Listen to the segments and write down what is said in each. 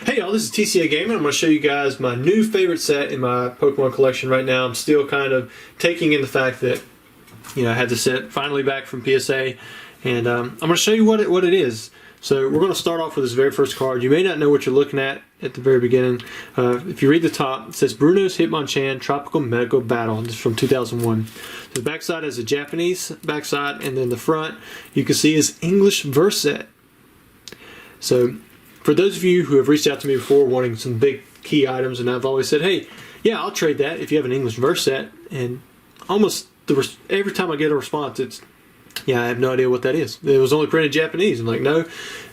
Hey y'all, this is TCA Gaming. I'm going to show you guys my new favorite set in my Pokemon collection right now. I'm still kind of taking in the fact that, I had the set finally back from PSA, and I'm going to show you what it is. So we're going to start off with this very first card. You may not know what you're looking at the very beginning. If you read the top, it says Bruno's Hitmonchan Tropical Mega Battle. This is from 2001. The backside has a Japanese backside, and then the front you can see is English verse set. So for those of you who have reached out to me before wanting some big key items, and I've always said, hey, yeah, I'll trade that if you have an English verse set, and almost every time I get a response, it's, yeah, I have no idea what that is. It was only printed Japanese. I'm like, no,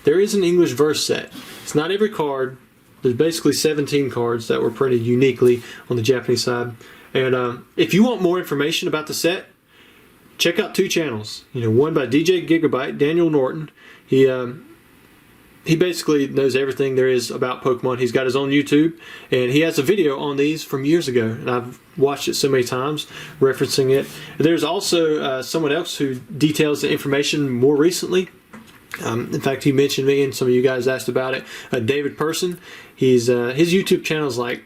there is an English verse set. It's not every card. There's basically 17 cards that were printed uniquely on the Japanese side. And if you want more information about the set, check out two channels. One by DJ Gigabyte, Daniel Norton. He basically knows everything there is about Pokemon. He's got his own YouTube, and he has a video on these from years ago, and I've watched it so many times, referencing it. There's also someone else who details the information more recently. In fact, he mentioned me, and some of you guys asked about it. David Person. His YouTube channel is like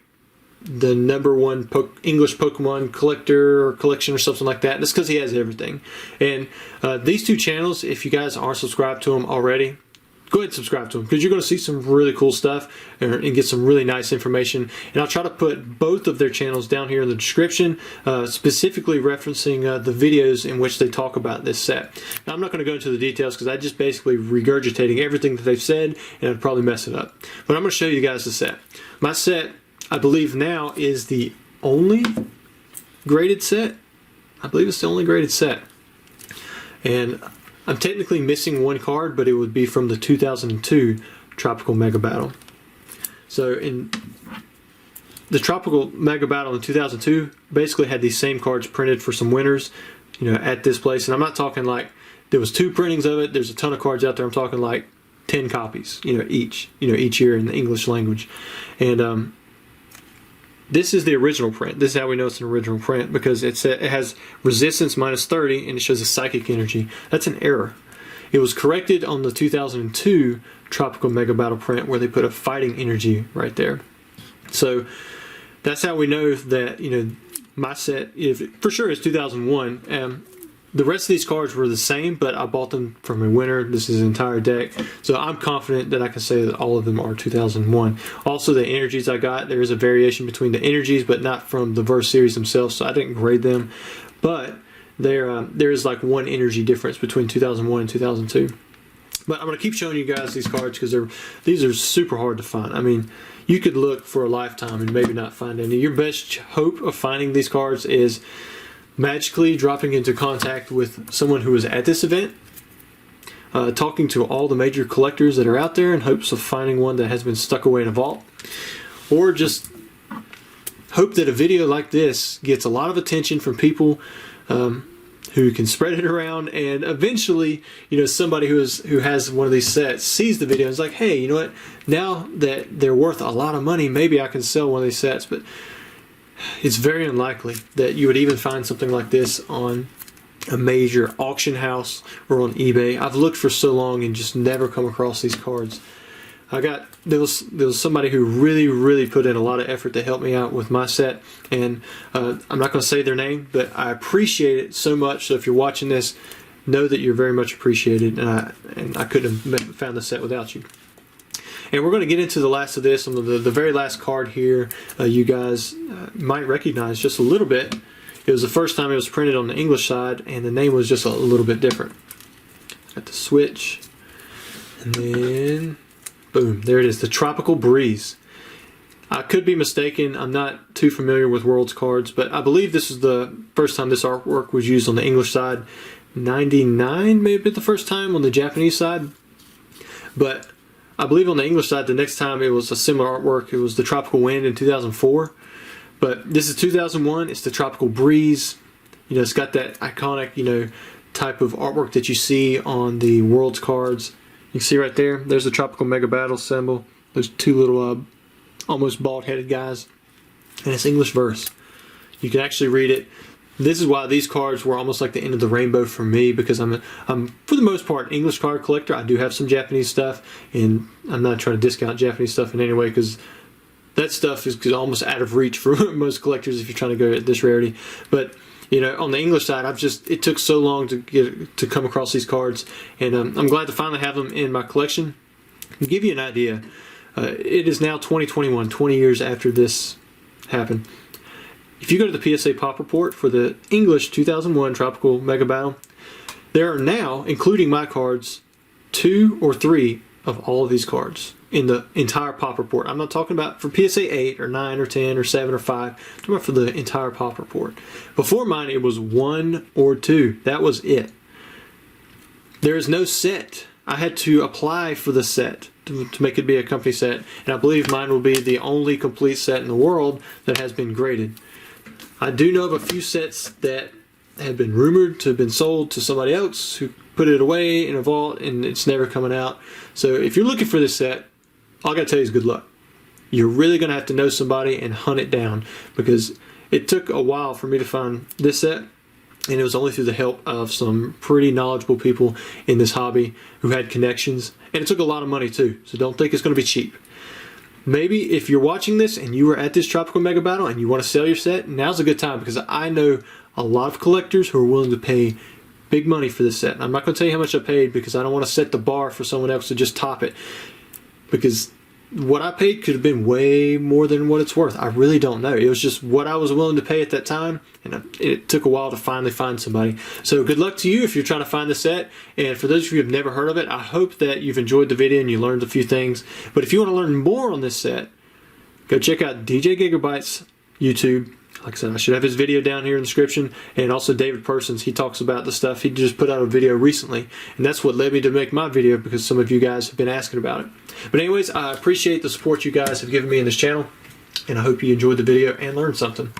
the #1 English Pokemon collector or collection or something like that. That's because he has everything. And these two channels, if you guys aren't subscribed to them already, go ahead and subscribe to them, because you're going to see some really cool stuff and get some really nice information. And I'll try to put both of their channels down here in the description, specifically referencing the videos in which they talk about this set. Now, I'm not going to go into the details because I just basically regurgitating everything that they've said, and I'd probably mess it up. But I'm going to show you guys the set. My set, I believe now, is the only graded set. I believe it's the only graded set. And I'm technically missing one card, but it would be from the 2002 Tropical Mega Battle. So in the Tropical Mega Battle in 2002, basically had these same cards printed for some winners, at this place. And I'm not talking like there was 2 printings of it. There's a ton of cards out there. I'm talking like 10 copies, each year in the English language. And this is the original print. This is how we know it's an original print, because it has resistance -30 and it shows a psychic energy. That's an error. It was corrected on the 2002 Tropical Mega Battle print, where they put a fighting energy right there. So that's how we know that, my set, for sure, is 2001. The rest of these cards were the same, but I bought them from a winner. This is an entire deck. So I'm confident that I can say that all of them are 2001. Also, the energies I got, there is a variation between the energies, but not from the verse series themselves, so I didn't grade them. But there is like 1 energy difference between 2001 and 2002. But I'm going to keep showing you guys these cards, because these are super hard to find. I mean, you could look for a lifetime and maybe not find any. Your best hope of finding these cards is magically dropping into contact with someone who was at this event, talking to all the major collectors that are out there in hopes of finding one that has been stuck away in a vault, or just hope that a video like this gets a lot of attention from people who can spread it around, and eventually, somebody who has one of these sets sees the video and is like, hey, you know what, now that they're worth a lot of money, maybe I can sell one of these sets. But it's very unlikely that you would even find something like this on a major auction house or on eBay. I've looked for so long and just never come across these cards. There was somebody who really put in a lot of effort to help me out with my set, and I'm not going to say their name, but I appreciate it so much. So if you're watching this, know that you're very much appreciated, and I couldn't have found the set without you. And we're going to get into the last of this. The very last card here, you guys might recognize just a little bit. It was the first time it was printed on the English side, and the name was just a little bit different. Got the switch, and then boom, there it is, the Tropical Breeze. I could be mistaken. I'm not too familiar with Worlds cards, but I believe this is the first time this artwork was used on the English side. 99 may have been the first time on the Japanese side, but I believe on the English side, the next time it was a similar artwork, it was the Tropical Wind in 2004. But this is 2001. It's the Tropical Breeze. It's got that iconic, type of artwork that you see on the Worlds cards. You can see right there, there's the Tropical Mega Battle symbol. There's 2 little almost bald-headed guys. And it's English verse. You can actually read it. this is why these cards were almost like the end of the rainbow for me, because I'm for the most part English card collector. I do have some Japanese stuff, and I'm not trying to discount Japanese stuff in any way, because that stuff is almost out of reach for most collectors if you're trying to go at this rarity. But you know, on the English side, it took so long to come across these cards, and I'm glad to finally have them in my collection. To give you an idea, it is now 2021, 20 years after this happened. If you go to the PSA Pop Report for the English 2001 Tropical Mega Battle, there are now, including my cards, 2 or 3 of all of these cards in the entire Pop Report. I'm not talking about for PSA 8 or 9 or 10 or 7 or 5. I'm talking about for the entire Pop Report. Before mine, it was 1 or 2. That was it. There is no set. I had to apply for the set to make it be a company set, and I believe mine will be the only complete set in the world that has been graded. I do know of a few sets that have been rumored to have been sold to somebody else who put it away in a vault and it's never coming out. So if you're looking for this set, all I gotta tell you is good luck. You're really gonna have to know somebody and hunt it down, because it took a while for me to find this set, and it was only through the help of some pretty knowledgeable people in this hobby who had connections, and it took a lot of money too, so don't think it's gonna be cheap. Maybe if you're watching this and you were at this Tropical Mega Battle and you want to sell your set, now's a good time, because I know a lot of collectors who are willing to pay big money for this set. I'm not going to tell you how much I paid, because I don't want to set the bar for someone else to just top it, because what I paid could have been way more than what it's worth. I really don't know. It was just what I was willing to pay at that time, and it took a while to finally find somebody. So good luck to you if you're trying to find the set, and for those of you who have never heard of it, I hope that you've enjoyed the video and you learned a few things. But if you want to learn more on this set, go check out DJ Gigabyte's YouTube. Like I said, I should have his video down here in the description, and also David Persons. He talks about the stuff. He just put out a video recently, and that's what led me to make my video, because some of you guys have been asking about it. But anyways, I appreciate the support you guys have given me in this channel, and I hope you enjoyed the video and learned something.